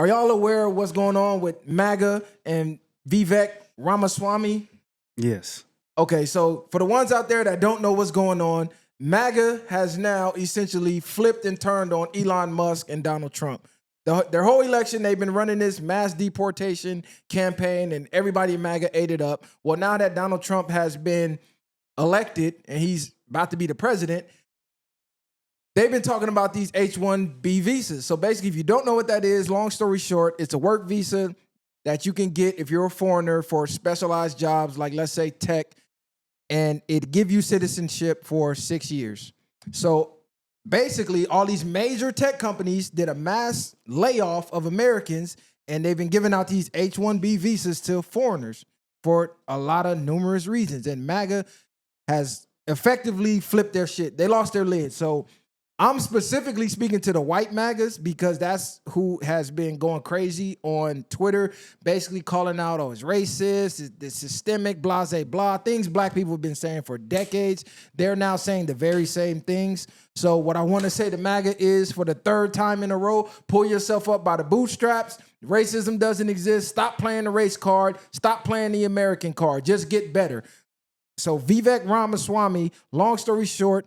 Are y'all aware of what's going on with MAGA and Vivek Ramaswamy? Yes. Okay, so for the ones out there that don't know what's going on, MAGA has now essentially flipped and turned on Elon Musk and Donald Trump. Their whole election, they've been running this mass deportation campaign, and everybody in MAGA ate it up. Well, now that Donald Trump has been elected and he's about to be the president, they've been talking about these H1b visas. So basically, if you don't know what that is, long story short, it's a work visa that you can get if you're a foreigner for specialized jobs, like let's say tech, and it give you citizenship for 6 years. So basically, all these major tech companies did a mass layoff of Americans, and they've been giving out these H1b visas to foreigners for a lot of numerous reasons. And MAGA has effectively flipped their shit. They lost their lid. So I'm specifically speaking to the white MAGAs because that's who has been going crazy on Twitter, basically calling out, oh, it's racist, it's systemic, blah, blah, blah, things black people have been saying for decades. They're now saying the very same things. So what I want to say to MAGA is, for the third time in a row, pull yourself up by the bootstraps. Racism doesn't exist. Stop playing the race card. Stop playing the American card. Just get better. So Vivek Ramaswamy, long story short,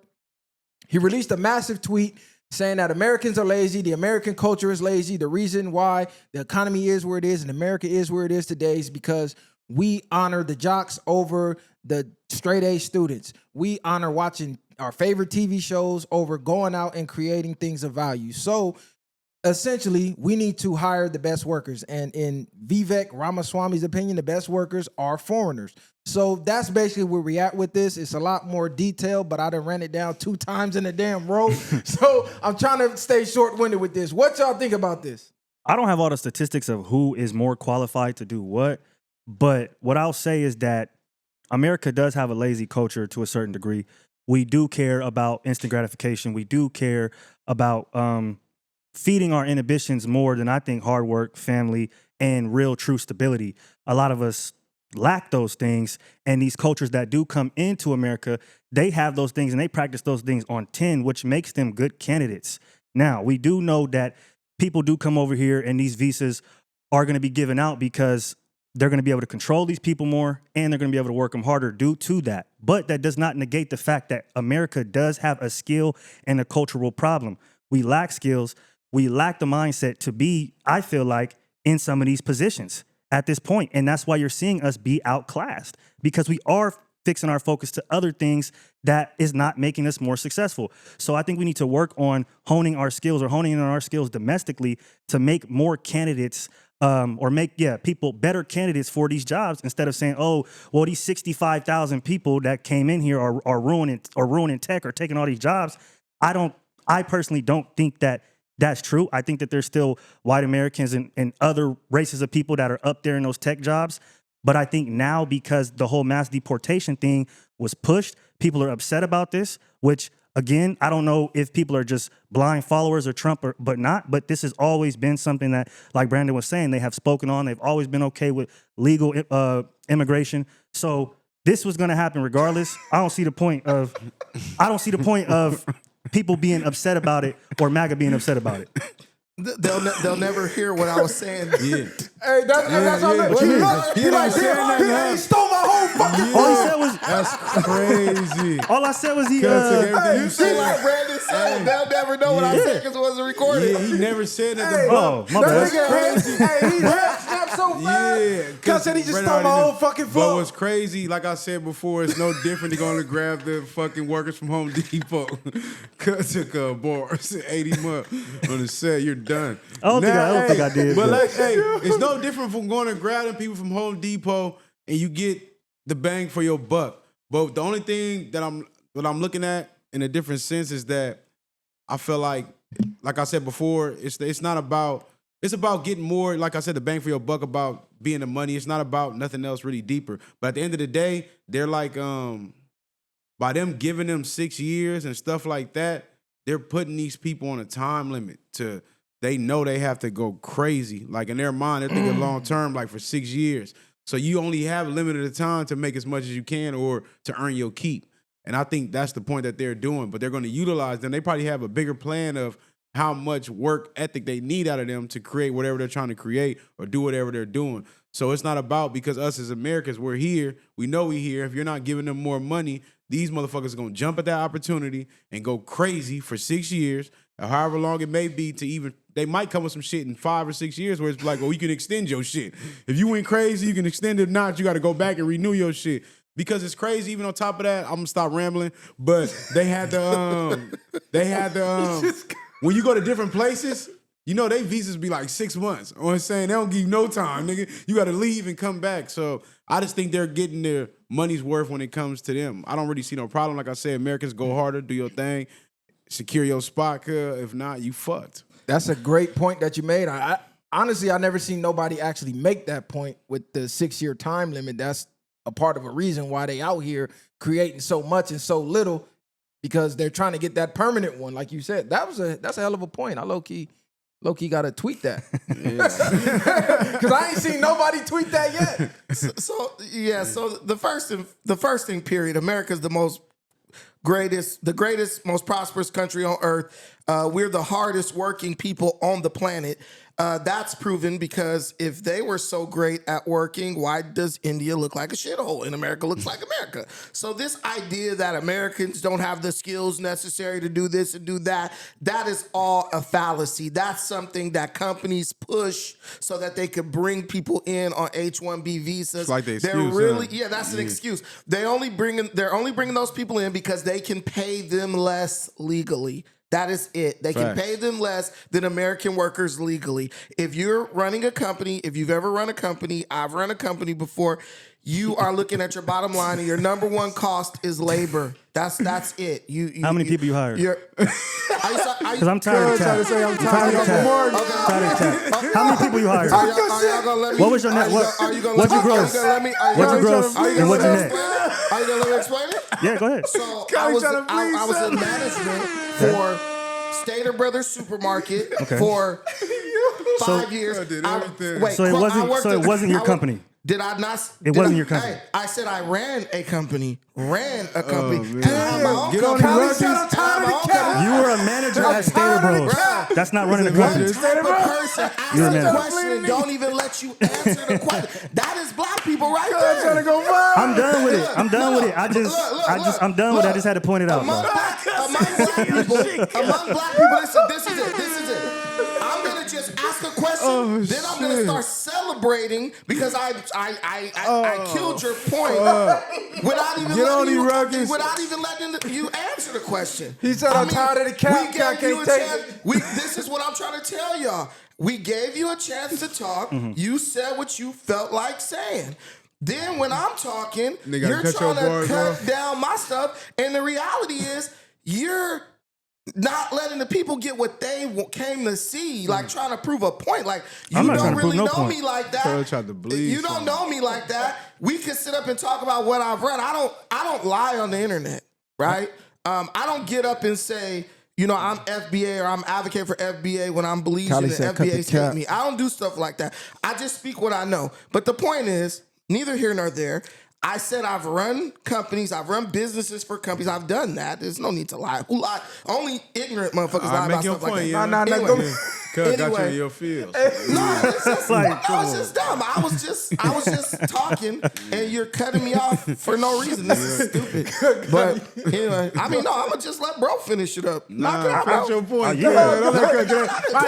he released a massive tweet saying that Americans are lazy, the American culture is lazy. The reason why the economy is where it is and America is where it is today is because we honor the jocks over the straight A students. We honor watching our favorite TV shows over going out and creating things of value. So essentially, we need to hire the best workers. And in Vivek Ramaswamy's opinion, the best workers are foreigners. So that's basically where we're at with this. It's a lot more detailed, but I done ran it down 2 times in a damn row. So I'm trying to stay short-winded with this. What y'all think about this? I don't have all the statistics of who is more qualified to do what, but what I'll say is that America does have a lazy culture to a certain degree. We do care about instant gratification. We do care about feeding our inhibitions more than I think hard work, family, and real true stability. A lot of us lack those things, and these cultures that do come into America, they have those things and they practice those things on 10, which makes them good candidates. Now, we do know that people do come over here and these visas are going to be given out because they're going to be able to control these people more and they're going to be able to work them harder due to that. But that does not negate the fact that America does have a skill and a cultural problem. We lack skills. We lack the mindset to be, I feel like, in some of these positions at this point. And that's why you're seeing us be outclassed, because we are fixing our focus to other things that is not making us more successful. So I think we need to work on honing our skills or honing in on our skills domestically to make more candidates or make people better candidates for these jobs, instead of saying, oh, well, these 65,000 people that came in here are ruining tech or taking all these jobs. I personally don't think that that's true. I think that there's still white Americans and other races of people that are up there in those tech jobs. But I think now, because the whole mass deportation thing was pushed, people are upset about this, which, again, I don't know if people are just blind followers of Trump but not. But this has always been something that, like Brandon was saying, they have spoken on. They've always been okay with legal immigration. So this was going to happen regardless. I don't see the point of people being upset about it or MAGA being upset about it. They'll never hear what I was saying. Yeah. Hey, that's all. What you mean? He stole my whole fucking. All he said was, that's crazy. All I said was he. You see, like Brandon said, they'll never know what I said because it wasn't recorded. Yeah, he never said that. Oh, my bad. Hey, he snapped so fast. Yeah, because said he just stole my whole fucking phone. But what's crazy, like I said before, it's no different than going to grab the fucking workers from Home Depot. Cut took a bar, 80 months on the set. You're done. I don't think I did. But like, hey, it's no different from going and grabbing people from Home Depot and you get the bang for your buck. But the only thing that I'm looking at in a different sense is that I feel like I said before, it's not about, it's about getting more, like I said, the bang for your buck, about being the money. It's not about nothing else really deeper. But at the end of the day, they're like, by them giving them 6 years and stuff like that, they're putting these people on a time limit to, they know they have to go crazy. Like in their mind, they're thinking long term, like for 6 years. So you only have a limited time to make as much as you can or to earn your keep. And I think that's the point that they're doing. But they're going to utilize them. They probably have a bigger plan of how much work ethic they need out of them to create whatever they're trying to create or do whatever they're doing. So it's not about, because us as Americans, we're here. We know we're here. If you're not giving them more money, these motherfuckers are going to jump at that opportunity and go crazy for 6 years, or however long it may be to even, they might come with some shit in 5 or 6 years where it's like, oh, you can extend your shit. If you went crazy, you can extend it. Not, you got to go back and renew your shit. Because it's crazy. Even on top of that, I'm going to stop rambling, but they had the, when you go to different places, you know, they visas be like 6 months. You know what I'm saying? They don't give you no time, nigga. You got to leave and come back. So I just think they're getting their money's worth when it comes to them. I don't really see no problem. Like I said, Americans, go harder, do your thing, secure your spot, cuz. If not, you fucked. That's a great point that you made. I honestly, I never seen nobody actually make that point with the 6-year time limit. That's a part of a reason why they out here creating so much and so little, because they're trying to get that permanent one. Like you said, that's a hell of a point. I low key got to tweet that. Because I ain't seen nobody tweet that yet. So the first thing, period, America's the greatest, most prosperous country on earth. We're the hardest working people on the planet. That's proven, because if they were so great at working, why does India look like a shithole and America looks like America? So this idea that Americans don't have the skills necessary to do this and do that, that is all a fallacy. That's something that companies push so that they could bring people in on H1b visas. It's like the excuse, They're really, that's an excuse. They're only bringing those people in because they can pay them less legally. That is it. They can pay them less than American workers legally. If you're running a company, if you've ever run a company, I've run a company before, you are looking at your bottom line and your number one cost is labor. That's it. How many people you hired? Because I'm tired of chat. I'm tired of chat. How many people you hired? Are y'all gonna let me? What was your net? What's your gross? What's your gross? And what's your net? Are you gonna let me explain it? Yeah, go ahead. So I was in management for Stater Brothers Supermarket for 5 years. So it wasn't your company. Did I not? It wasn't your company. Hey, I said I ran a company. Ran a company. Damn. Get on You were a manager at Stater Bros. That's not running a company. Type of person You're a asks a manager. question and don't even let you answer the question. That is black people right there. I'm done with it. I'm done with it. I'm done with it. I just had to point it out. Among black people, this is it. I'm gonna just ask a question, then I'm gonna start celebrating because I killed your point without even letting you answer the question. He said, I'm tired of the cap. This is what I'm trying to tell y'all. We gave you a chance to talk. You said what you felt like saying. Then when I'm talking, you're trying to cut down my stuff. And the reality is, you're not letting the people get what they came to see, like trying to prove a point. Like, you don't really know me like that. You don't know me like that. We can sit up and talk about what I've run. I don't lie on the internet, right? I don't get up and say, you know, I'm FBA or I'm advocating for FBA when I'm believing that FBA's hate me. I don't do stuff like that. I just speak what I know. But the point is, neither here nor there. I said I've run companies, I've run businesses for companies. I've done that. There's no need to lie. Who lie? Only ignorant motherfuckers lie about stuff like that. Anyway. Cuz got you in your feels. No, it's just, I was just dumb. I was just talking, and you're cutting me off for no reason. This is stupid. But anyway, I mean, no, I'm gonna just let bro finish it up. Knock it out, bro. Your point. I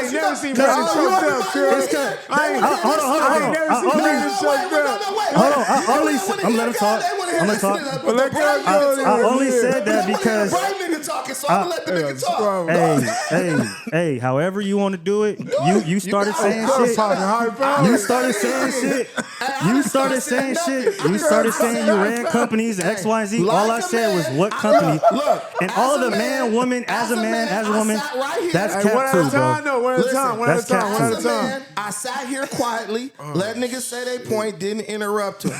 ain't never seen Brandon choked up, cuz. I ain't never seen Brandon choked up. Hold on. I'm letting him talk. I'm gonna talk. I only said that because so I'm gonna let the nigga talk. Hey, however you want to do it, you started saying shit. You started saying shit. You started saying shit. You started saying you ran companies and X, Y, and Z. All I said was what company. And all the man, woman, as a man, as a woman, that's cap too, bro. One at a time. I sat here quietly, let niggas say their point, didn't interrupt him.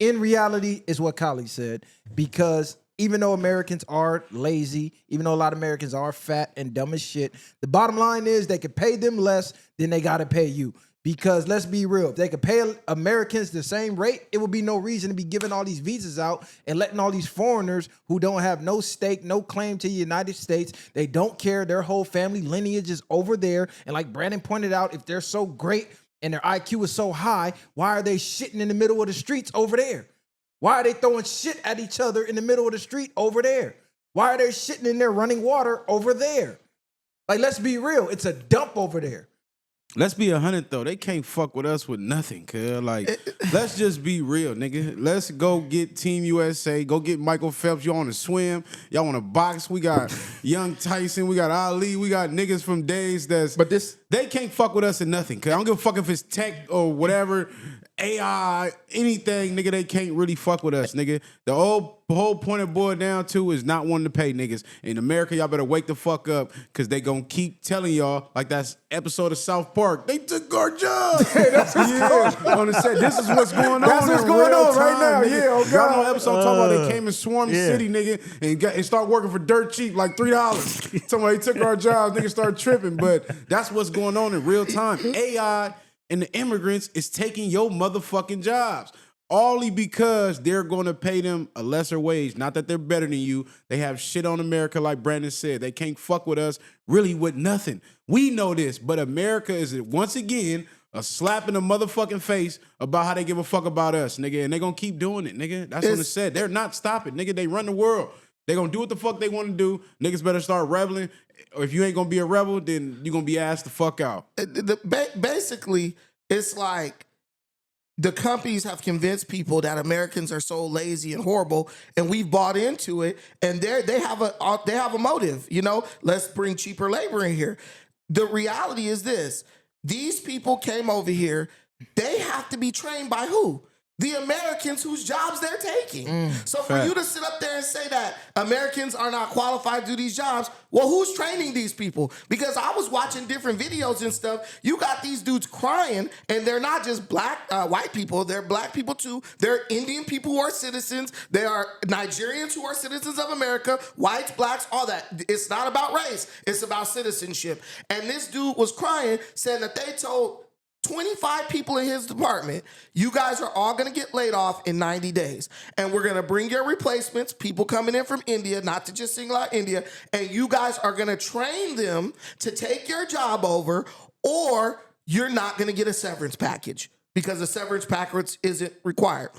In reality, is what Kali said, because even though Americans are lazy, even though a lot of Americans are fat and dumb as shit, the bottom line is they could pay them less than they got to pay you. Because let's be real, if they could pay Americans the same rate, it would be no reason to be giving all these visas out and letting all these foreigners who don't have no stake, no claim to the United States, they don't care, their whole family lineage is over there. And like Brandon pointed out, if they're so great and their IQ is so high, why are they shitting in the middle of the streets over there? Why are they throwing shit at each other in the middle of the street over there? Why are they shitting in their running water over there? Like, let's be real, it's a dump over there. Let's be 100 though. They can't fuck with us with nothing, cuz. Like, let's just be real, nigga. Let's go get Team USA. Go get Michael Phelps. You on to swim. Y'all want to box. We got Young Tyson. We got Ali. We got niggas from days they can't fuck with us in nothing, cuz. I don't give a fuck if it's tech or whatever, AI, anything, nigga. They can't really fuck with us, nigga. The whole point it boiled down to is not wanting to pay niggas. In America, y'all better wake the fuck up, because they gonna keep telling y'all, like that episode of South Park, they took our jobs. That's on the set. This is what's going on. That's what's going on right now. Nigga. Yeah, oh God. Y'all know episode talking about they came and swarmed the city, nigga, and start working for dirt cheap, like $3. Somebody took our jobs, nigga started tripping. But that's what's going on in real time. AI and the immigrants is taking your motherfucking jobs. Only because they're going to pay them a lesser wage. Not that they're better than you. They have shit on America, like Brandon said. They can't fuck with us really with nothing. We know this, but America is, once again, a slap in the motherfucking face about how they give a fuck about us, nigga. And they're going to keep doing it, nigga. That's what it said. They're not stopping, nigga. They run the world. They're going to do what the fuck they want to do. Niggas better start rebelling. Or if you ain't going to be a rebel, then you're going to be asked the fuck out. Basically, it's like the companies have convinced people that Americans are so lazy and horrible, and we've bought into it. And they have a motive. You know, let's bring cheaper labor in here. The reality is this: these people came over here. They have to be trained by who? The Americans whose jobs they're taking. So for you to sit up there and say that Americans are not qualified to do these jobs, well, who's training these people? Because I was watching different videos and stuff. You got these dudes crying, and they're not just white people. They're black people too. They're Indian people who are citizens. They are Nigerians who are citizens of America, whites, blacks, all that. It's not about race. It's about citizenship. And this dude was crying, saying that they told 25 people in his department, you guys are all going to get laid off in 90 days. And we're going to bring your replacements, people coming in from India, not to just single out India, and you guys are going to train them to take your job over, or you're not going to get a severance package because the severance package isn't required.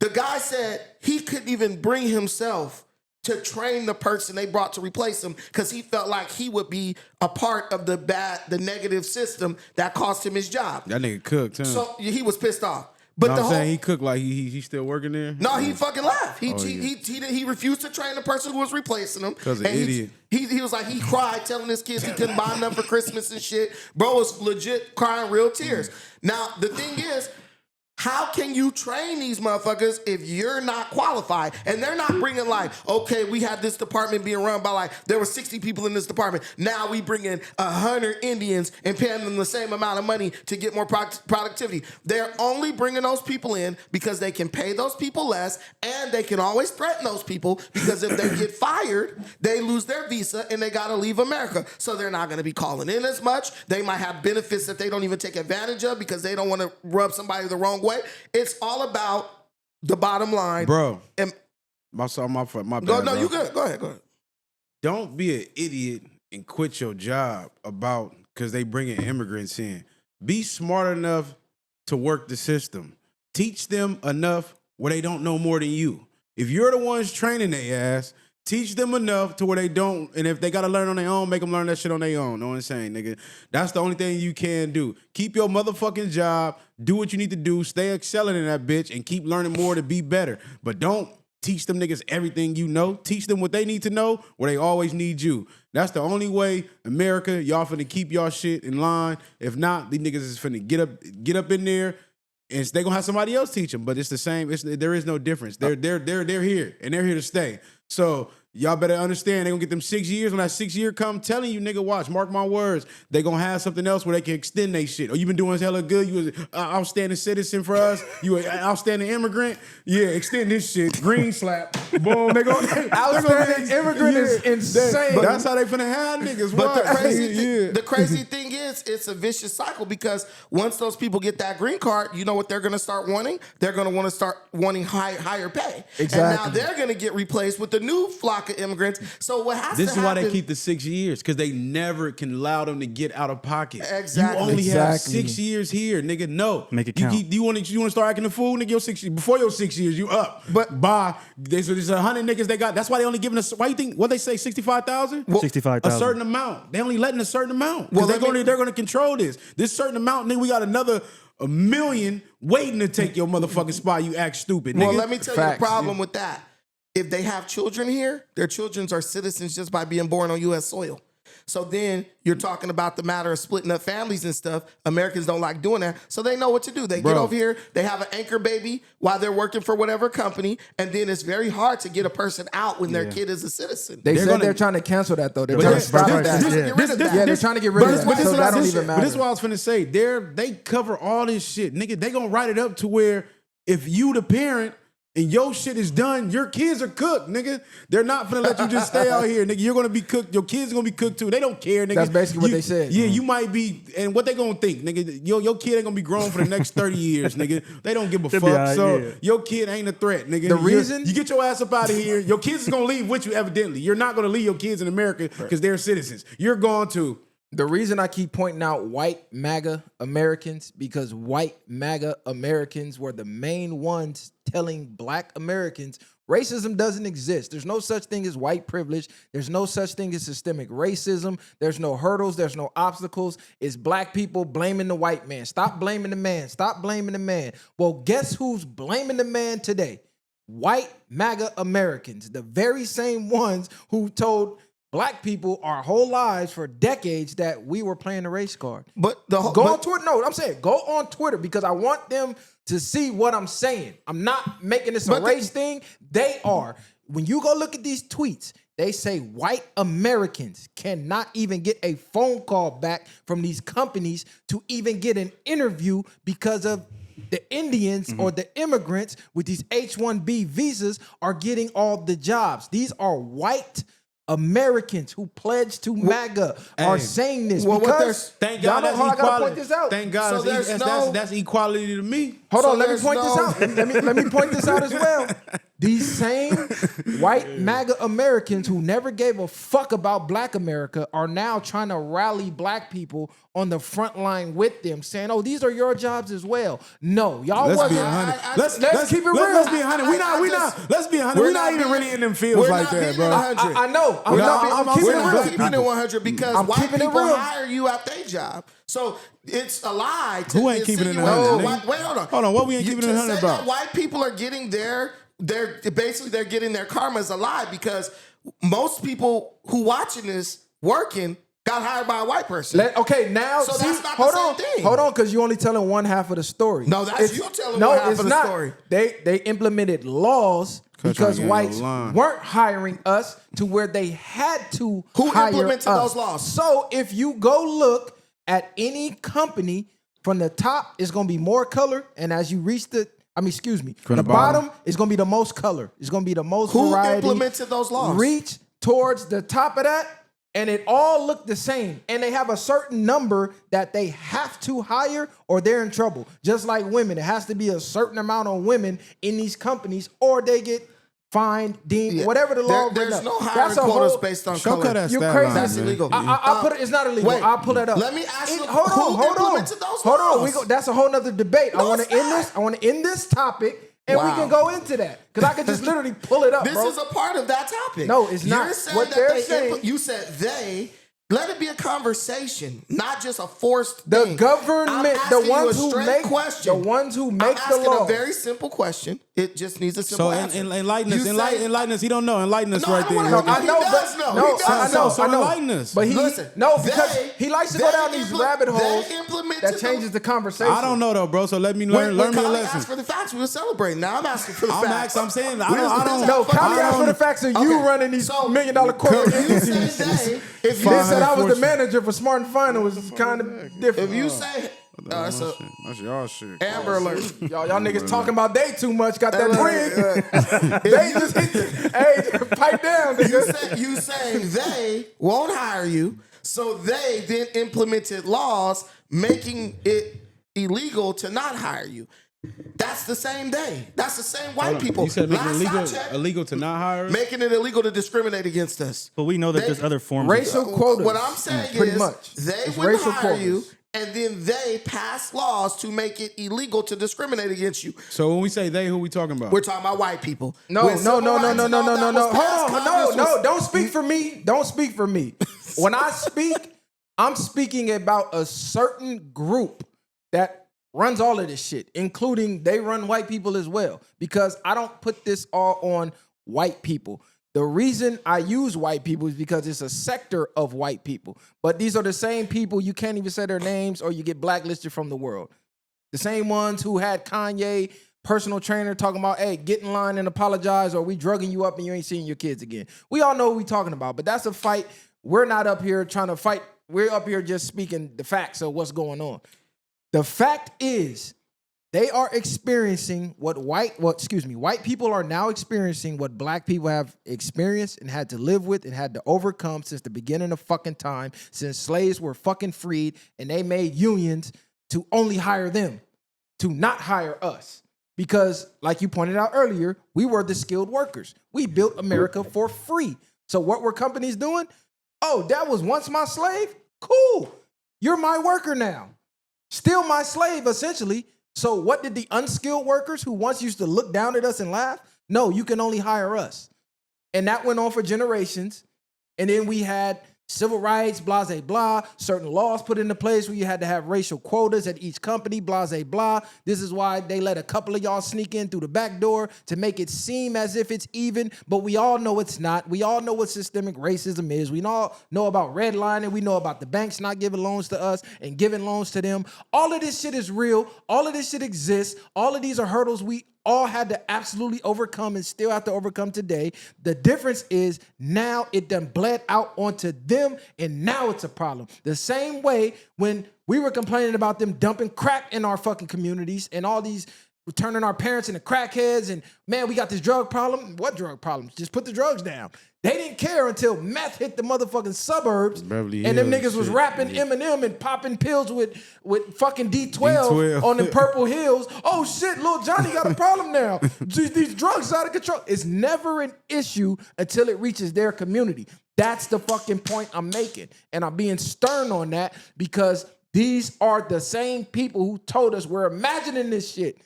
The guy said he couldn't even bring himself to train the person they brought to replace him because he felt like he would be a part of the negative system that cost him his job. That nigga cooked, huh? So he was pissed off. But I'm saying he cooked like he still working there? No, he fucking left. He refused to train the person who was replacing him. Because of idiot. He was like, he cried telling his kids he couldn't buy enough for Christmas and shit. Bro was legit crying real tears. Now, the thing is, how can you train these motherfuckers if you're not qualified? And they're not bringing like, okay, we had this department being run by like, there were 60 people in this department. Now we bring in 100 Indians and paying them the same amount of money to get more productivity. They're only bringing those people in because they can pay those people less, and they can always threaten those people because if they get fired, they lose their visa and they got to leave America. So they're not going to be calling in as much. They might have benefits that they don't even take advantage of because they don't want to rub somebody the wrong way. It's all about the bottom line. Bro. And my bad. No, you good. Go ahead. Don't be an idiot and quit your job because they bringing immigrants in. Be smart enough to work the system. Teach them enough where they don't know more than you. If you're the ones training their ass, teach them enough to where they don't, and if they got to learn on their own, make them learn that shit on their own. Know what I'm saying, nigga? That's the only thing you can do. Keep your motherfucking job, do what you need to do, stay excelling in that bitch, and keep learning more to be better. But don't teach them niggas everything you know. Teach them what they need to know where they always need you. That's the only way America, y'all finna keep y'all shit in line. If not, these niggas is finna get up in there, and they gonna have somebody else teach them. But it's the same. There is no difference. They're here, and they're here to stay. So Y'all better understand they gonna get them 6 years. When that 6 year come, I'm telling you, nigga, watch, mark my words. They gonna have something else where they can extend their shit. Oh, you been doing hella good. You was an outstanding citizen for us. You an outstanding immigrant. Yeah, extend this shit. Green slap. Boom. They gonna Outstanding immigrant is insane. That's how they finna have niggas. But Why? the crazy thing is, it's a vicious cycle because once those people get that green card, you know what they're going to start wanting? They're going to want to start wanting higher pay. Exactly. And now they're going to get replaced with the new flock of immigrants. So what has This to is why happen? they keep the 6 years, because they never can allow them to get out of pocket. Exactly. You only have Exactly. 6 years here, nigga. No, Make it count. You want to start acting a fool, nigga? Your 6 years, before your 6 years, you up. But- by there's 100 niggas they got. That's why they only giving us. Why you think? What they say? 65,000. 65,000. A certain amount. They only letting a certain amount. Well, Well, let they're gonna control this. This certain amount, nigga. We got another 1 million waiting to take your motherfucking spot. You act stupid, nigga. Well, let me tell you Facts. the problem with that. If they have children here, their children are citizens just by being born on U.S. soil. So then you're talking about the matter of splitting up families and stuff. Americans don't like doing that. So they know what to do. They get over here, they have an anchor baby while they're working for whatever company, and then it's very hard to get a person out when their kid is a citizen. They They're said gonna- they're trying to cancel that though. They're But trying to this- stop but that. this- Get rid of that. Yeah, they're trying to get rid of that. But So that don't this even But this matter. is what I was finna say. They cover all this shit, nigga. They gonna write it up to where if you the parent and your shit is done, your kids are cooked, nigga. They're not finna let you just stay out here, nigga. You're gonna be cooked. Your kids are gonna be cooked too. They don't care, nigga. That's basically what they said. Yeah, you might be, and what they gonna think, nigga? Your kid ain't gonna be grown for the next 30 years, nigga. They don't give a They'll be fuck. all right, So yeah. your kid ain't a threat, nigga. The reason- you get your ass up out of here. Your kids is gonna leave with you, evidently. You're not gonna leave your kids in America because they're citizens. You're going to. The reason I keep pointing out white MAGA Americans, because white MAGA Americans were the main ones telling black Americans racism doesn't exist. There's no such thing as white privilege. There's no such thing as systemic racism. There's no hurdles. There's no obstacles. It's black people blaming the white man. Stop blaming the man. Stop blaming the man. Well, guess who's blaming the man today? White MAGA Americans, the very same ones who told black people our whole lives for decades that we were playing the race card. But the whole, Go but- on Twitter. No, I'm saying go on Twitter because I want them to see what I'm saying. I'm not making this a But the- race thing. They are. When you go look at these tweets, they say white Americans cannot even get a phone call back from these companies to even get an interview because of the Indians or the immigrants with these H1b visas are getting all the jobs. These are white Americans who pledged to MAGA are Hey. saying this Well, what because Thank y'all God know that's how I gotta equality. point this out. Thank God So there's that's equality to me. Hold So on, let me there's point this no- out. Let me point this out as well. These same white MAGA Americans who never gave a fuck about black America are now trying to rally black people on the front line with them, saying, "Oh, these are your jobs as well." No, y'all Let's be wasn't. 100. Let's keep it real. Let's be 100. We not. Let's be 100. We're not even being- really in them fields we're like not that, being bro. 100. I know. I'm We're not. not- I'm keeping We're it not real. keeping it 100 because I'm white keeping it people real. hire you at their job. So it's a lie. To Who ain't keeping it insinuate 100, that nigga? white- Wait, hold on. Hold on, what we ain't You keeping it to 100 say that about? white people are getting they're basically they're getting their karma as a lie because most people who watching this working got hired by a white person. Okay, now So see, that's not the hold same on, thing. Hold on, because you're only telling one half of the story. No, that's you telling one half it's of the not. story. They implemented laws Trying because to get whites on the line. weren't hiring us to where they had to Who hire implemented us. those laws? So if you go look at any company from the top, it's going to be more color, and as you reach From the the bottom? bottom is going to be the most color. It's going to be the most Who variety. implemented those laws? Reach towards the top of that, and it all look the same. And they have a certain number that they have to hire or they're in trouble. Just like women, it has to be a certain amount of women in these companies or they get fined, deemed, Yeah. whatever the law. There's no hiring That's a quotas whole- based on Show color. cut that You're stat crazy. line, That's man. illegal. I'll put it. It's not illegal. Wait, I'll pull that up. let me ask you, Hold who on, hold on, implemented those hold on. laws? That's a whole nother debate. I No, want it's to end not. this. I want to end this topic, and we Wow. can go into that because I could just literally pull it up. This bro. is a part of that topic. No, it's not. You're saying What that they're they saying- you said they. Let it be a conversation, not just a forced The thing. government, I'm the asking you ones a who straight make question. the ones who I'm make the asking law. a very simple question. It just needs a simple So answer. enlighten You us. say- Enlighten us. He don't know. Enlighten us No, right I don't there. wanna know. I know, He does know. No, He does know. So enlighten us. But he Listen, because they- he likes to they go down these rabbit holes they implemented that changes the conversation. I don't know though, bro. So let me When learn me a Kylie lesson. asked for the facts, we were celebrating. Now I'm asking for the facts. I'm saying I We don't. just- No, fucking- Kylie asked for the facts of you Okay, running these so- $1 million corporate If you entities. say they, if They you said I was the Fortune. manager for Smart and Final was kind of different. if you say That's y'all shit. Amber Alert. Y'all niggas talking about they too much. Got that twig. They just hit the, hey, pipe down, nigga. You saying they won't hire you, so they then implemented laws making it illegal to not hire you. That's the same day. That's the same white people. You said making it Last I checked, illegal to not hire us? making it illegal to discriminate against us. But we know that there's other forms Racial of quotas. What I'm saying pretty is much. they It's wouldn't racial hire quotas. you, and then they pass laws to make it illegal to discriminate against you. So when we say they, who we talking about? We're talking about white people. No, When civil rights and all that no. was passed, Hold on, Congress no. was- Don't speak for me. Don't speak for me. When I speak, I'm speaking about a certain group that runs all of this shit, including they run white people as well, because I don't put this all on white people. The reason I use white people is because it's a sector of white people. But these are the same people you can't even say their names or you get blacklisted from the world. The same ones who had Kanye, personal trainer, talking about, hey, get in line and apologize or we drugging you up and you ain't seeing your kids again. We all know what we talking about, but that's a fight. We're not up here trying to fight. We're up here just speaking the facts of what's going on. The fact is, they are experiencing white people are now experiencing what black people have experienced and had to live with and had to overcome since the beginning of fucking time, since slaves were fucking freed and they made unions to only hire them, to not hire us. Because, like you pointed out earlier, we were the skilled workers. We built America for free. So what were companies doing? Oh, that was once my slave? Cool. You're my worker now. Still my slave, essentially. So what did the unskilled workers who once used to look down at us and laugh? No, you can only hire us. And that went on for generations. And then we had civil rights, blah, blah, blah, certain laws put into place where you had to have racial quotas at each company, blah, blah, blah. This is why they let a couple of y'all sneak in through the back door to make it seem as if it's even, but we all know it's not. We all know what systemic racism is. We all know about redlining. We know about the banks not giving loans to us and giving loans to them. All of this shit is real. All of this shit exists. All of these are hurdles we all had to absolutely overcome and still have to overcome today. The difference is now it done bled out onto them and now it's a problem. The same way when we were complaining about them dumping crack in our fucking communities and all these turning our parents into crackheads and man, we got this drug problem. What drug problems? Just put the drugs down. They didn't care until meth hit the motherfucking suburbs Beverly and them Hills niggas was shit. rapping Eminem and popping pills with fucking D12 on the Purple Hills. Oh shit, Lil Johnny got a problem now. These drugs out of control. It's never an issue until it reaches their community. That's the fucking point I'm making. And I'm being stern on that because these are the same people who told us we're imagining this shit.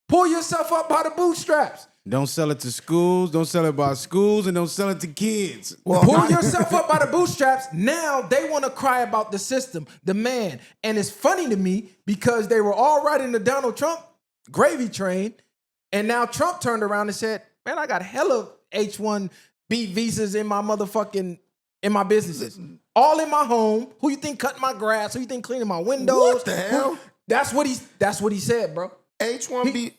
Pull yourself up by the bootstraps. Don't sell it to schools. Don't sell it by schools, and don't sell it to kids. Pull yourself up by the bootstraps. Now they want to cry about the system, the man. And it's funny to me because they were all right in the Donald Trump gravy train. And now Trump turned around and said, man, I got hella H1b visas in my businesses. All in my home. Who you think cutting my grass? Who you think cleaning my windows? What the hell? That's what he said, bro. H1B.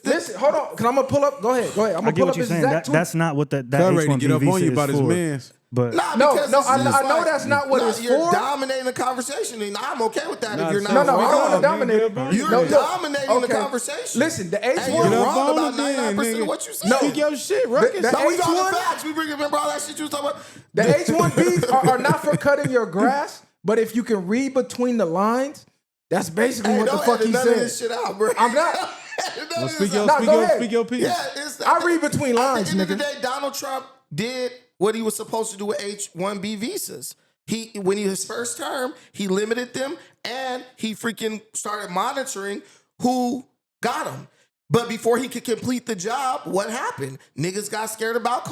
Listen, hold on, because I'm gonna pull up. Go ahead. I'm I gonna get pull what up you're his saying. exact tweet. That's not what that Cut ready to H1B get up visa on you is about his for. mans. But Nah, No, because no, it's I just know that's not what it's you're for. dominating the conversation, and I'm okay with that. Nah, if you're it's not No, we don't want to nigga, dominate it. get You're No, look, dominating the okay. conversation. Listen, the And H1. you're Get up wrong on about it then, 99% nigga. of what you said. Speak your shit, Ruckus. The No, we got H1 the facts. We remember all that shit you was talking about. The H1Bs are not for cutting your grass, but if you can read between the lines, that's basically Hey, what the don't fuck edit he none of this said. shit out, bro. I'm not. Well, speak your, Nah, speak go your, ahead. speak your piece. Yeah, it's, I read between lines, At the end of nigga. the day, Donald Trump did what he was supposed to do with H1B visas. When he his first term, he limited them and he freaking started monitoring who got them. But before he could complete the job, what happened? Niggas got scared about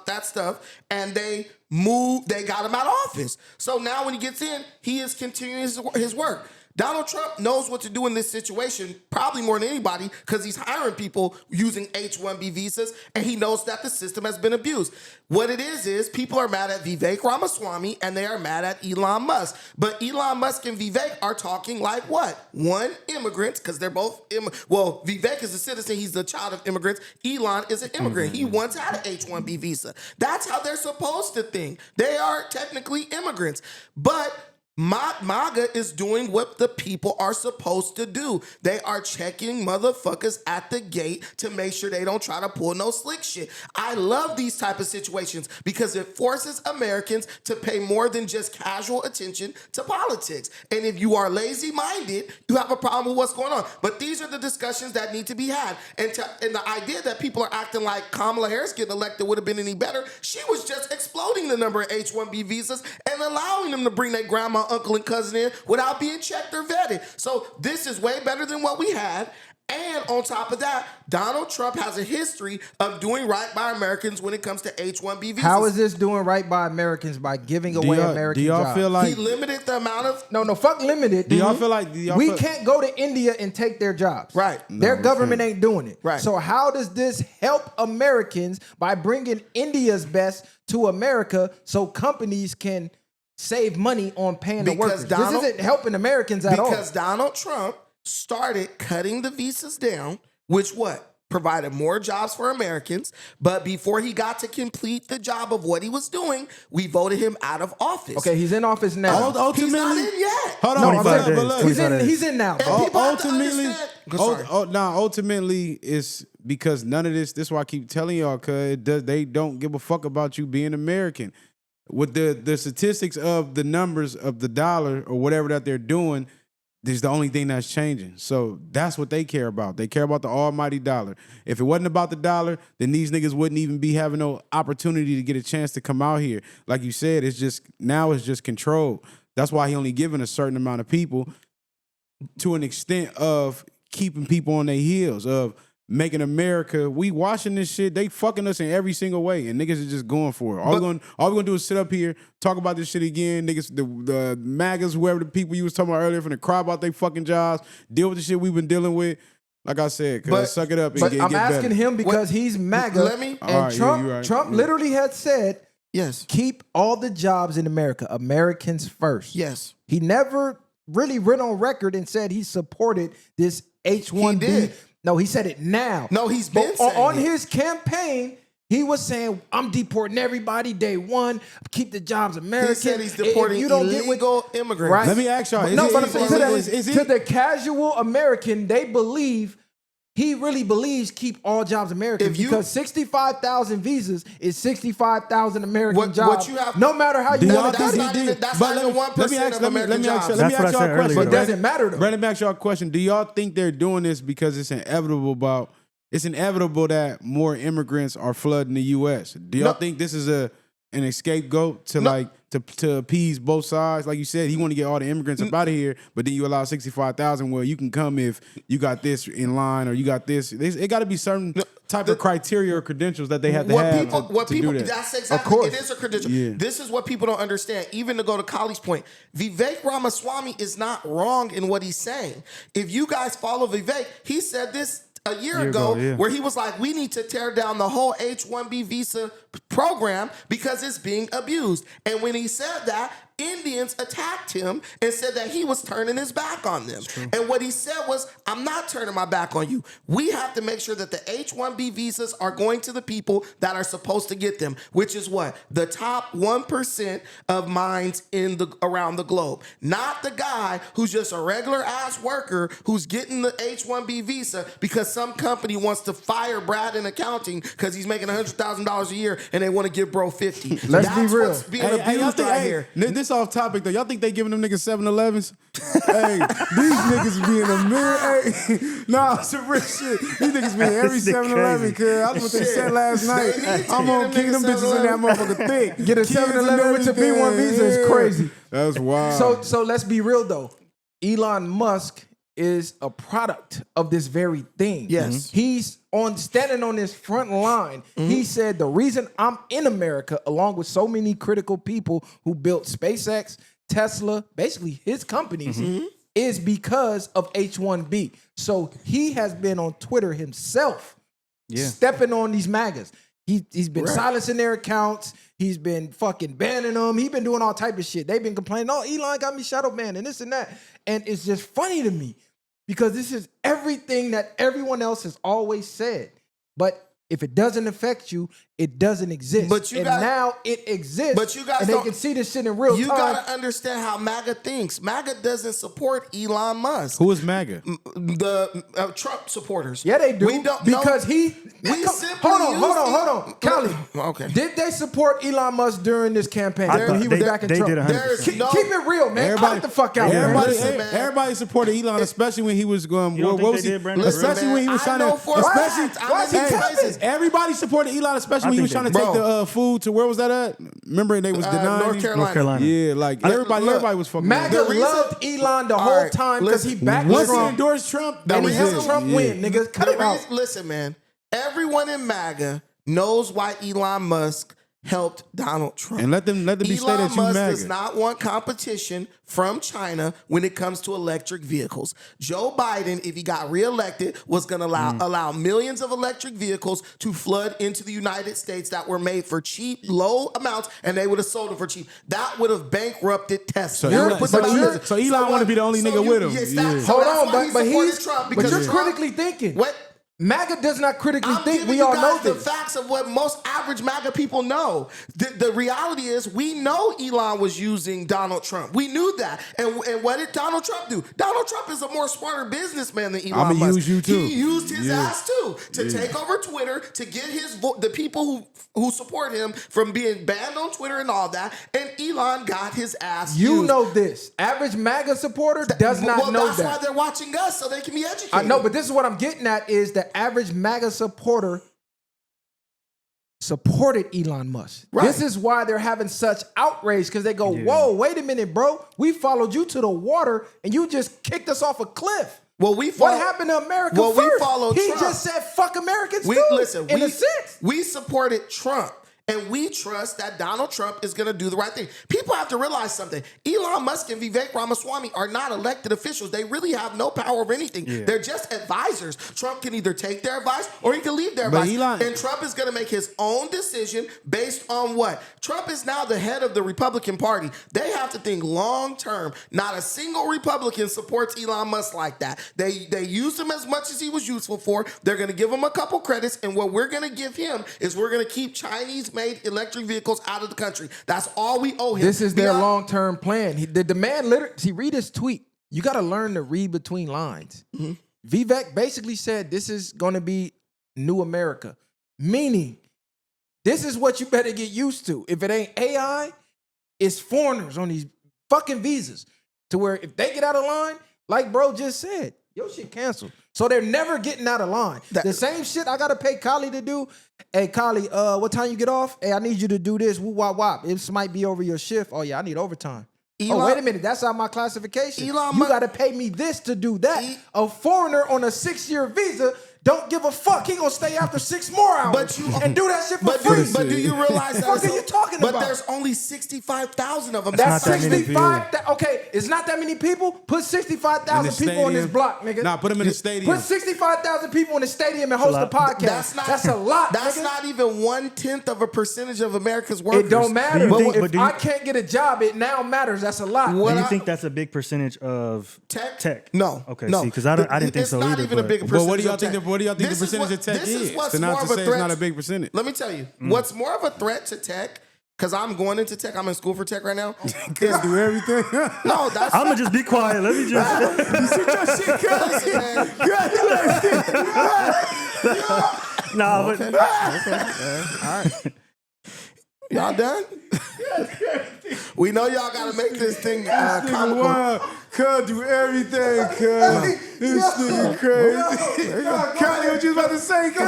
that stuff, and they got him out of office. So now when he gets in, he is continuing his work. Donald Trump knows what to do in this situation, probably more than anybody, because he's hiring people using H1b visas, and he knows that the system has been abused. What it is people are mad at Vivek Ramaswamy, and they are mad at Elon Musk. But Elon Musk and Vivek are talking like what? One, immigrants, because they're both, Vivek is a citizen, he's the child of immigrants. Elon is an immigrant. He once had an H1b visa. That's how they're supposed to think. They are technically immigrants. But MAGA is doing what the people are supposed to do. They are checking motherfuckers at the gate to make sure they don't try to pull no slick shit. I love these type of situations because it forces Americans to pay more than just casual attention to politics. And if you are lazy-minded, you have a problem with what's going on. But these are the discussions that need to be had. And the idea that people are acting like Kamala Harris getting elected would have been any better, she was just exploding the number of H-1B visas and allowing them to bring their grandma, uncle, and cousin in without being checked or vetted. So this is way better than what we had. And on top of that, Donald Trump has a history of doing right by Americans when it comes to H-1B visas. How is this doing right by Americans by giving away American jobs? Do y'all feel like he limited the amount of... No, fuck limited. Do y'all feel like... we can't go to India and take their jobs. Right. Their government ain't doing it. Right. So how does this help Americans by bringing India's best to America so companies can save money on paying the workers? This isn't helping Americans at all. Because Donald Trump started cutting the visas down, which provided more jobs for Americans. But before he got to complete the job of what he was doing, we voted him out of office. Okay, he's in office now. Ultimately, he's not in yet. Hold on, He's in now. Ultimately, it's because none of this. This is why I keep telling y'all, cause they don't give a fuck about you being American. With the statistics of the numbers of the dollar or whatever that they're doing, this is the only thing that's changing. So that's what they care about. They care about the almighty dollar. If it wasn't about the dollar, then these niggas wouldn't even be having no opportunity to get a chance to come out here. Like you said, it's just control. That's why he only giving a certain amount of people to an extent of keeping people on their heels, of making America, we watching this shit, they fucking us in every single way, and niggas is just going for it. All we're gonna do is sit up here, talk about this shit again. Niggas, the MAGAs, whoever the people you was talking about earlier, finna cry about their fucking jobs, deal with the shit we've been dealing with. Like I said, suck it up and get I'm asking better. him because he's MAGA, and Trump literally had said, yes, keep all the jobs in America, Americans first. Yes. He never really went on record and said he supported this H1B. He did. No, he said it now. No, he's been saying on it. his campaign, he was saying, I'm deporting everybody day one, keep the jobs American. He said he's deporting illegal immigrants. Right. Let me ask y'all. To the casual American, they believe, he really believes keep all jobs American because 65,000 visas is 65,000 American jobs. No matter how you want to that's do not it. even 1% of American jobs. Let me ask y'all a question. But it doesn't matter though. Brandon, ask y'all a question. Do y'all think they're doing this because it's inevitable that more immigrants are flooding the U.S.? Do y'all think this is an scapegoat to appease both sides? Like you said, he want to get all the immigrants up out of here, but then you allow 65,000. Well, you can come if you got this in line or you got this. It got to be certain type of criteria or credentials that they have to have to do that. That's exactly, it is a credential. Yeah. This is what people don't understand. Even to go to Kali's point, Vivek Ramaswamy is not wrong in what he's saying. If you guys follow Vivek, he said this a year ago, where he was like, we need to tear down the whole H-1B visa program because it's being abused. And when he said that, Indians attacked him and said that he was turning his back on them. And what he said was, I'm not turning my back on you. We have to make sure that the H-1B visas are going to the people that are supposed to get them, which is what? The top 1% of minds around the globe. Not the guy who's just a regular ass worker who's getting the H-1B visa because some company wants to fire Brad in accounting because he's making $100,000 a year and they want to give bro 50. Let's be real. What's being abused right here. This off topic though. Y'all think they giving them niggas 7-Elevens? Hey, these niggas be in a mirror. Hey, nah, some real shit. These niggas be in every 7-Eleven, cuz. I was what they said last night. I'm gonna kick them bitches in that motherfucker thick. Get a 7-Eleven with your B1 visa is crazy. That's wild. So let's be real though. Elon Musk is a product of this very thing. Yes. He's standing on this front line. He said the reason I'm in America, along with so many critical people who built SpaceX, Tesla, basically his companies, is because of H1b. So he has been on Twitter himself, stepping on these MAGAs. He's been silencing their accounts. He's been fucking banning them. He's been doing all type of shit. They've been complaining, oh, Elon got me shadow banned and this and that. And it's just funny to me because this is everything that everyone else has always said. But if it doesn't affect you, it doesn't exist. But now it exists. But you guys and they can see this shit in real time. You gotta understand how MAGA thinks. MAGA doesn't support Elon Musk. Who is MAGA? The Trump supporters. Yeah, they do. We don't because hold on. Callie. Okay. Did they support Elon Musk during this campaign when he was back in they Trump? did 100%. Keep it real, man. Cut the fuck out, man. Everybody supported Elon, especially when he was going. You don't What think was they he? did, Brandon? Especially when he was trying to. Everybody supported Elon, especially when he was trying to take the food to where was that at? Remember they was denying North Carolina. Yeah, like everybody was fucking. MAGA loved Elon the whole time because he backed once he Trump. endorsed Trump, And he helped Trump win, niggas. Cut it out. Listen, man. Everyone in MAGA knows why Elon Musk helped Donald Trump. And let them be stated that you Elon Musk MAGA. does not want competition from China when it comes to electric vehicles. Joe Biden, if he got reelected, was going to allow millions of electric vehicles to flood into the United States that were made for cheap, low amounts, and they would have sold them for cheap. That would have bankrupted Tesla. So Elon want to be the only nigga with him. Hold on, but you're Trump, critically thinking. What? MAGA does not critically I'm think. giving We all you know guys the this. facts of what most average MAGA people know. The reality is we know Elon was using Donald Trump. We knew that. And what did Donald Trump do? Donald Trump is a more smarter businessman than Elon I'ma Musk. use you too. He used his ass too to take over Twitter, to get the people who support him from being banned on Twitter and all that. And Elon got his ass You used. know this. Average MAGA supporter does not know that's that. why they're watching us, so they can be educated. I know, but this is what I'm getting at is the average MAGA supporter supported Elon Musk. Right. This is why they're having such outrage because they go, whoa, wait a minute, bro. We followed you to the water and you just kicked us off a cliff. Well, what happened to America Well, first? we followed He Trump. just said, fuck Americans We too, listen. in a sense. We supported Trump. And we trust that Donald Trump is going to do the right thing. People have to realize something. Elon Musk and Vivek Ramaswamy are not elected officials. They really have no power of anything. Yeah. They're just advisors. Trump can either take their advice or he can leave their advice. And Trump is going to make his own decision based on what? Trump is now the head of the Republican Party. They have to think long term. Not a single Republican supports Elon Musk like that. They used him as much as he was useful for. They're going to give him a couple credits. And what we're going to give him is we're going to keep Chinese made electric vehicles out of the country. That's all we owe him. This is their long-term plan. The man literally, read his tweet. You got to learn to read between lines. Vivek basically said this is going to be new America, meaning this is what you better get used to. If it ain't AI, it's foreigners on these fucking visas to where if they get out of line, like bro just said, your shit canceled. So they're never getting out of line. The same shit I got to pay Kali to do. Hey, Kali, what time you get off? Hey, I need you to do this. Woo, wop, wop. This might be over your shift. Oh, yeah, I need overtime. Oh, wait a minute. That's not my classification. You got to pay me this to do that. A foreigner on a 6-year visa don't give a fuck. He gonna stay after 6 more hours and do that shit for free. But do you realize that? What are you talking about? But there's only 65,000 of them. That's 65. Okay, it's not that many people. Put 65,000 people on this block, nigga. Nah, put them in the stadium. Put 65,000 people in the stadium and host a podcast. That's a lot. That's nigga. not even 1/10 of a percentage of America's workers. It don't matter. If I can't get a job, it now matters. That's a lot. Do you think that's a big percentage of tech? No. Okay, see, because I didn't think so either. It's not even a big percentage. But what do y'all think? What do y'all think the percentage of tech is? To not to say it's not a big percentage. Let me tell you, what's more of a threat to tech, because I'm going into tech, I'm in school for tech right now. Can't do everything. No, that's... I'm going to just be quiet. Let me just... You sit your shit, crazy, man. Nah, but... All right. Y'all done? We know y'all got to make this thing comical. Cuz do everything, cuz. This nigga crazy. Connie, what you was about to say, cuz?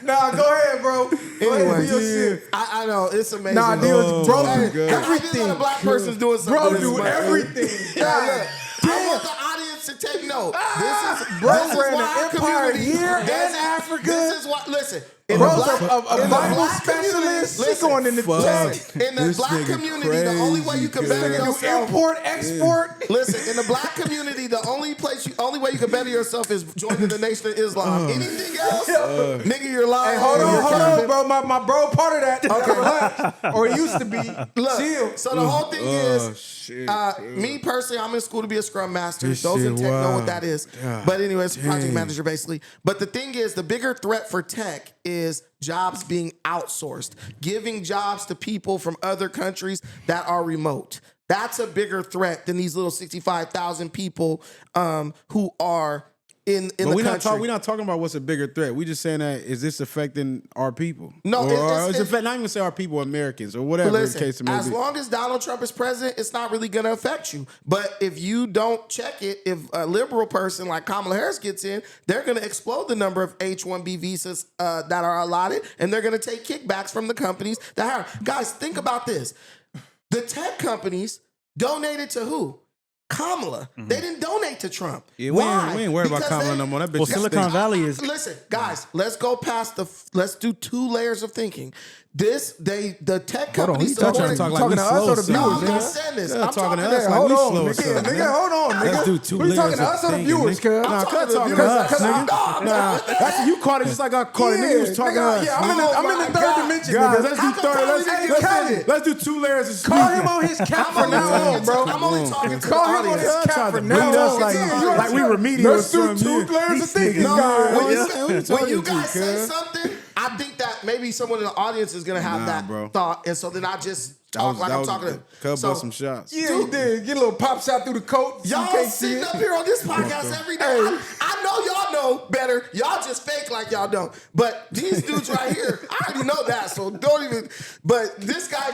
Nah, go ahead, bro. Anyway, I know, it's amazing. Nah, deal, bro, everything. A black person's doing something. Bro, do everything. I want the audience to take note. Bro This is ran why an our empire community- here and this- Africa. This is what. Listen. In Bro's the black, a in the Bible black community- specialist. He listen, going in the tech. in the This black nigga community, the only way you can crazy, better cuz. yourself. Import, export. Listen, in the black community, the only way you can better yourself is joining the Nation of Islam. Anything else, nigga, you're lying. Hey, hold You're on, capping. bro. My bro part of that. Okay, relax. Or it used to be. Look, Chill. so the whole thing is, shit, me personally, I'm in school to be a scrum master. This Those in shit tech know wild. what that is. God But anyways, project dang. manager basically. But the thing is, the bigger threat for tech is jobs being outsourced, giving jobs to people from other countries that are remote. That's a bigger threat than these little 65,000 people who are in the country. We're not talking about what's a bigger threat. We just saying that is this affecting our people? No, or it's not even say our people, Americans, or whatever Listen, the case may as be. long as Donald Trump is president, it's not really going to affect you. But if you don't check it, if a liberal person like Kamala Harris gets in, they're going to explode the number of H1b visas that are allotted, and they're going to take kickbacks from the companies that hire. Guys, think about this. The tech companies donated to who? Kamala. They didn't donate to Trump. Yeah, we Why? ain't worried about Because Kamala they- no more. That bitch Well, is Silicon stink. Valley is. Listen, guys, let's go past let's do 2 layers of thinking. The tech Hold on, companies he's talking to talk like talking we to us slow, or the son. No, viewers, I'm man? not saying this. Yeah, I'm talking to talking us to like hold we on, slow, nigga. son, Nigga, man. hold on, nigga. Let's do 2 We layers talking to of us or the thinking, viewers, nigga. cuz? Nah, I'm cut talking to talking the to viewers. us, nigga. No, Nah, that's you caught it just like I caught it. Nigga was talking to us. Yeah, I'm in the Oh my third God. dimension, Guys, nigga. let's How do come third. Tyler didn't get offended? Let's do 2 layers of speaking. Call him on his cap from now on, bro. I'm only talking to the Call him on audience. his cap Trying to from beat now us on. like we remedial or Let's do something. 2 layers of thinking, No, guys. when you guys say something, I think that maybe someone in the audience is gonna have Nah, that bro. thought, and so then I just talk like I'm talking to them. Cub So, bust some shots. Yeah, he did. Get a little pop shot through the coat. So you y'all can't see sitting it. up here on this podcast every day. Hey. I know y'all know better. Y'all just fake like y'all don't. But these dudes right here, I already know that. So don't even. But this guy,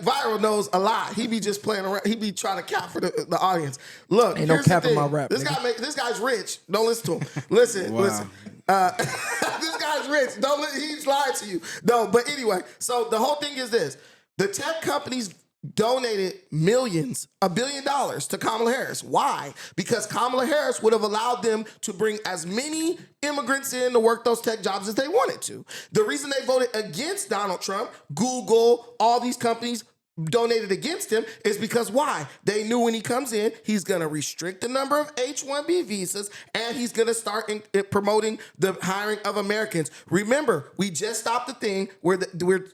Viral knows a lot. He be just playing around. He be trying to cap for the audience. Look, Ain't no here's the cap in thing. my rap, This nigga. this guy's rich. Don't listen to him. Listen, Wow. listen. This guy's rich. He's lying to you. No, but anyway. So the whole thing is this: the tech companies donated $1 billion to Kamala Harris. Why? Because Kamala Harris would have allowed them to bring as many immigrants in to work those tech jobs as they wanted to. The reason they voted against Donald Trump, Google, all these companies donated against him is because why? They knew when he comes in, he's going to restrict the number of H1b visas and he's going to start promoting the hiring of Americans. Remember, we just stopped the thing where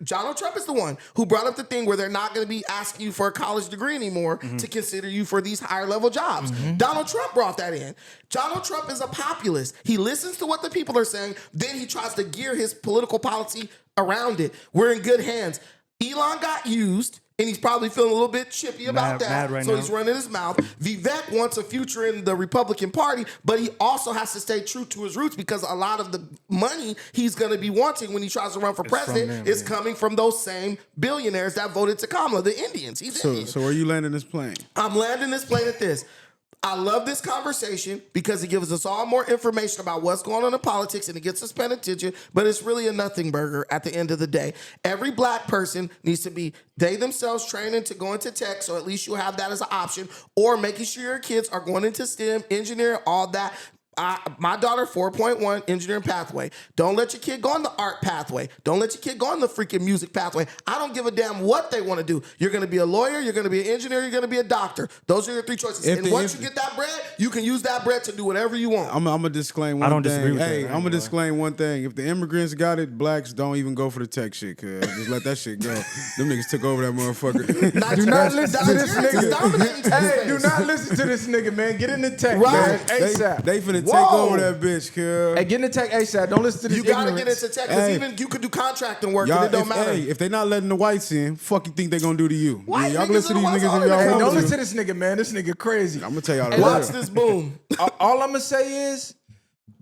Donald Trump is the one who brought up the thing where they're not going to be asking you for a college degree anymore to consider you for these higher level jobs. Donald Trump brought that in. Donald Trump is a populist. He listens to what the people are saying, then he tries to gear his political policy around it. We're in good hands. Elon got used, and he's probably feeling a little bit chippy about that. mad right so now. he's running his mouth. Vivek wants a future in the Republican Party, but he also has to stay true to his roots because a lot of the money he's going to be wanting when he tries to run for president is coming from those same billionaires that voted to Kamala, the Indians. He's Indian. So where you landing this plane? I'm landing this plane at this. I love this conversation because it gives us all more information about what's going on in politics and it gets us paying attention, but it's really a nothing burger at the end of the day. Every black person needs to be, they themselves training to go into tech, so at least you have that as an option, or making sure your kids are going into STEM, engineering, all that. My daughter, 4.1, engineering pathway. Don't let your kid go on the art pathway. Don't let your kid go on the freaking music pathway. I don't give a damn what they want to do. You're going to be a lawyer, you're going to be an engineer, you're going to be a doctor. Those are your 3 choices. Once you get that bread, you can use that bread to do whatever you want. I'm gonna disclaim one thing. I don't disagree with that. Hey, I'm gonna disclaim one thing. If the immigrants got it, blacks don't even go for the tech shit, cuz. Just let that shit go. Them niggas took over that motherfucker. Do not listen to this nigga. Hey, do Hey, not listen to this nigga, man. Get in the tech, Right. man. They ASAP. finna take Whoa. over that bitch, cuz. Hey, get in the tech ASAP. Don't listen to this You got to get ignorance. into tech because Hey. even you could do contracting work Y'all, and it don't matter. if they not letting the whites in, fuck you think they gonna do to you? White y'all niggas listen to are these the niggas ones if y'all Hey, want don't to. listen to this nigga, man. This nigga crazy. I'm gonna tell y'all the Watch real. this boom. All I'm gonna say is,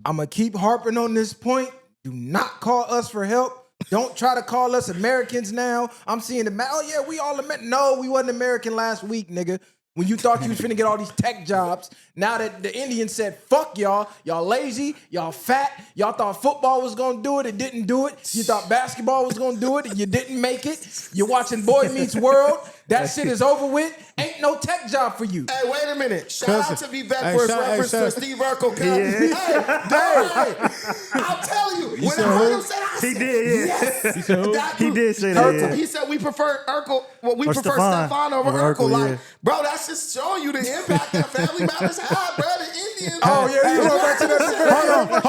I'm gonna keep harping on this point. Do not call us for help. Don't try to call us Americans now. I'm seeing the oh yeah, we all American. No, we wasn't American last week, nigga. when you thought you was finna get all these tech jobs. Now that the Indians said, fuck y'all lazy, y'all fat, y'all thought football was gonna do it didn't do it. You thought basketball was gonna do it and you didn't make it. You're watching Boy Meets World. That shit is over with. Ain't no tech job for you. Hey, wait a minute. Shout out to Vivek for his reference to Steve Urkel. Yeah. Hey, I'll tell you. When I heard him say that, I He said, did, yeah. yes. He did say that. Yeah. He said we prefer Urkel. Well, we Or prefer Stefan Stefan over over Urkel. Urkel, Like, yeah. bro, that's just showing you the impact that Family Matters had, bro. The Indians. Oh, yeah, you going back to that. Hold on.